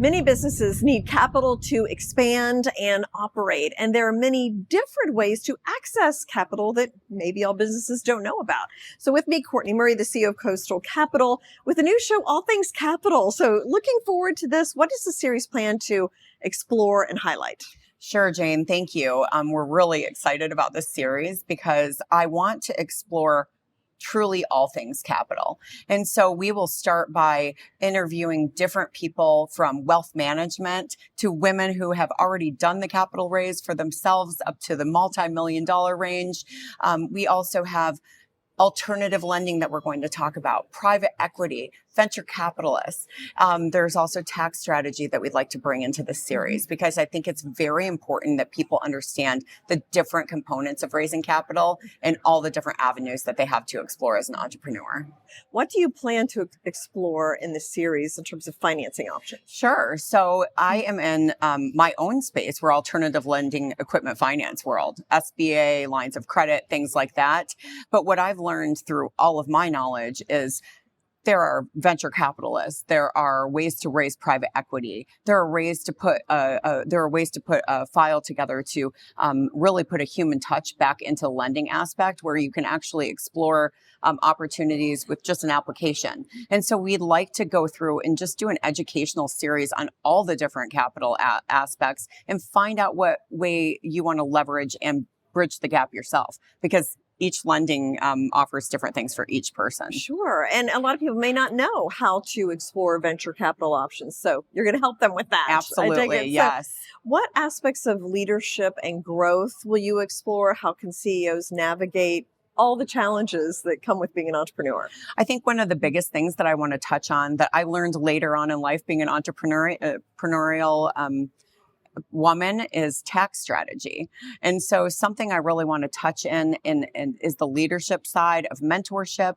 Many businesses need capital to expand and operate, and there are many different ways to access capital that maybe all businesses don't know about. So with me, Courtney Murray, the CEO of Coastal Capital, with a new show, All Things Capital. So looking forward to this. What does the series plan to explore and highlight? Sure, Jane. Thank you. We're really excited about this series because I want to explore truly all things capital. And so we will start by interviewing different people from wealth management to women who have already done the capital raise for themselves up to the multi-million-dollar range. We also have alternative lending that we're going to talk about, private equity, venture capitalists. There's also tax strategy that we'd like to bring into this series because I think it's very important that people understand the different components of raising capital and all the different avenues that they have to explore as an entrepreneur. What do you plan to explore in this series in terms of financing options? Sure. So I am in my own space. We're alternative lending equipment finance world, SBA, lines of credit, things like that. But what I've learned through all of my knowledge is there are venture capitalists. There are ways to raise private equity. There are ways to put a file together to really put a human touch back into the lending aspect, where you can actually explore opportunities with just an application. And so we'd like to go through and just do an educational series on all the different capital aspects and find out what way you want to leverage and bridge the gap yourself, because each lending offers different things for each person. Sure. And a lot of people may not know how to explore venture capital options. So you're going to help them with that. Absolutely. Yes. So what aspects of leadership and growth will you explore? How can CEOs navigate all the challenges that come with being an entrepreneur? I think one of the biggest things that I want to touch on that I learned later on in life being an entrepreneurial woman is tax strategy. And so something I really want to touch in is the leadership side of mentorship,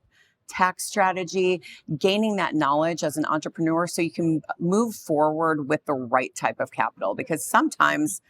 tax strategy, gaining that knowledge as an entrepreneur so you can move forward with the right type of capital. Because sometimes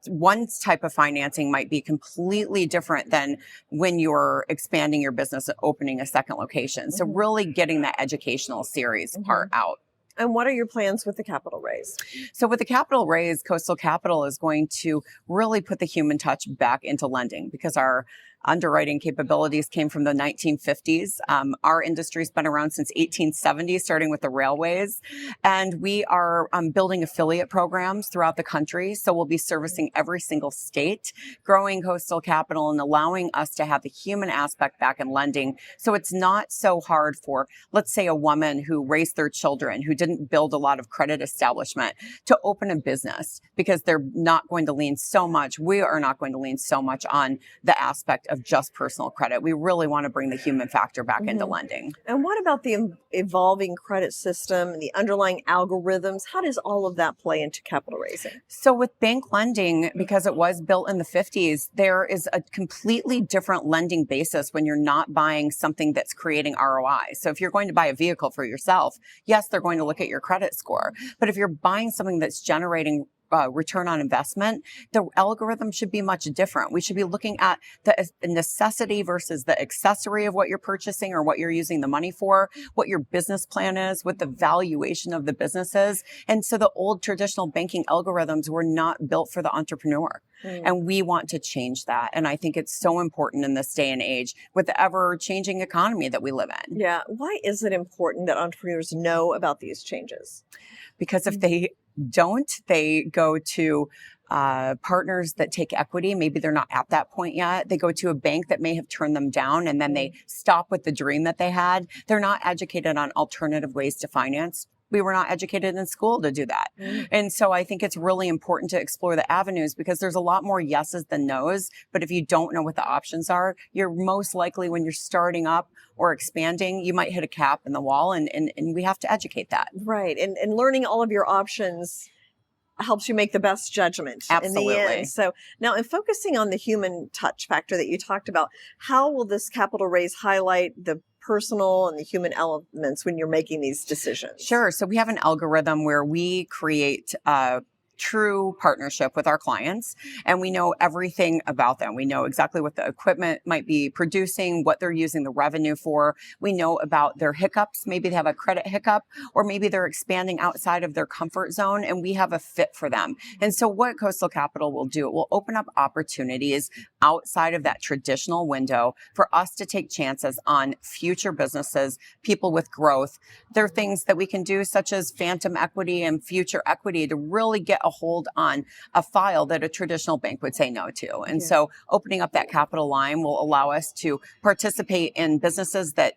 one type of financing might be completely different than when you're expanding your business and opening a second location. So really getting that educational series part out. And what are your plans with the capital raise? So with the capital raise, Coastal Capital is going to really put the human touch back into lending because our underwriting capabilities came from the 1950s. Our industry's been around since 1870, starting with the railways. And we are building affiliate programs throughout the country. So we'll be servicing every single state, growing Coastal Capital and allowing us to have the human aspect back in lending. So it's not so hard for, let's say, a woman who raised their children, who didn't build a lot of credit establishment, to open a business because they're not going to lean so much. We are not going to lean so much on the aspect of just personal credit. We really want to bring the human factor back into lending. And what about the evolving credit system and the underlying algorithms? How does all of that play into capital raising? So with bank lending, because it was built in the 50s, there is a completely different lending basis when you're not buying something that's creating ROI. So if you're going to buy a vehicle for yourself, yes, they're going to look at your credit score. But if you're buying something that's generating return on investment, the algorithm should be much different. We should be looking at the necessity versus the accessory of what you're purchasing or what you're using the money for, what your business plan is, what the valuation of the business is. And so the old traditional banking algorithms were not built for the entrepreneur. And we want to change that. And I think it's so important in this day and age with the ever-changing economy that we live in. Yeah. Why is it important that entrepreneurs know about these changes? Because if they don't, they go to partners that take equity. Maybe they're not at that point yet. They go to a bank that may have turned them down, and then they stop with the dream that they had. They're not educated on alternative ways to finance. We were not educated in school to do that. And so I think it's really important to explore the avenues because there's a lot more yeses than nos. But if you don't know what the options are, you're most likely when you're starting up or expanding, you might hit a cap in the wall, and we have to educate that. Right. And learning all of your options helps you make the best judgment in the end. So now, in focusing on the human touch factor that you talked about, how will this capital raise highlight the personal and the human elements when you're making these decisions? Sure. So we have an algorithm where we create true partnership with our clients, and we know everything about them. We know exactly what the equipment might be producing, what they're using the revenue for. We know about their hiccups. Maybe they have a credit hiccup, or maybe they're expanding outside of their comfort zone, and we have a fit for them. And so what Coastal Capital will do, it will open up opportunities outside of that traditional window for us to take chances on future businesses, people with growth. There are things that we can do, such as phantom equity and future equity, to really get a hold on a file that a traditional bank would say no to. And so opening up that capital line will allow us to participate in businesses that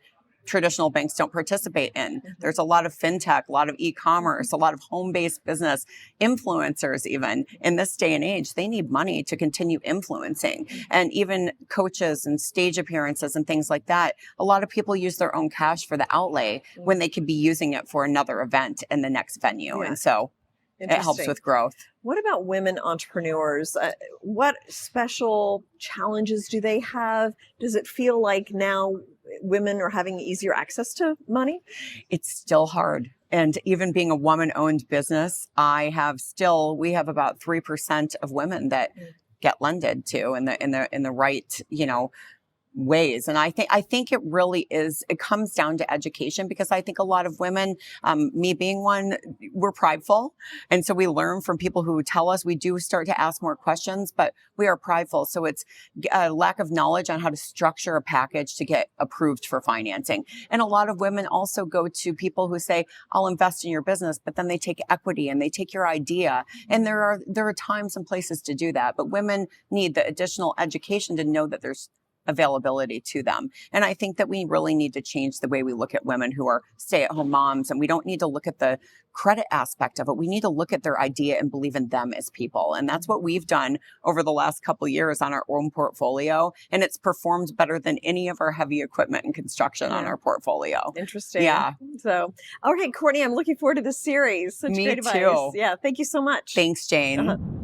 traditional banks don't participate in. There's a lot of fintech, a lot of e-commerce, a lot of home-based business, influencers even. In this day and age, they need money to continue influencing. And even coaches and stage appearances and things like that, a lot of people use their own cash for the outlay when they could be using it for another event in the next venue. And so it helps with growth. What about women entrepreneurs? What special challenges do they have? Does it feel like now women are having easier access to money? It's still hard. And even being a woman-owned business, we have about 3% of women that get lended to in the right, ways. And I think it really is, it comes down to education, because I think a lot of women, me being one, we're prideful. And so we learn from people who tell us. We do start to ask more questions, but we are prideful. So it's a lack of knowledge on how to structure a package to get approved for financing. And a lot of women also go to people who say, I'll invest in your business, but then they take equity and they take your idea. And there are times and places to do that. But women need the additional education to know that there's availability to them. And I think that we really need to change the way we look at women who are stay-at-home moms, and we don't need to look at the credit aspect of it. We need to look at their idea and believe in them as people. And that's what we've done over the last couple of years on our own portfolio. And it's performed better than any of our heavy equipment and construction on our portfolio. Interesting. Yeah. So, all right, Courtney, I'm looking forward to this series. Such Me great advice. too. Yeah. Thank you so much. Thanks, Jane.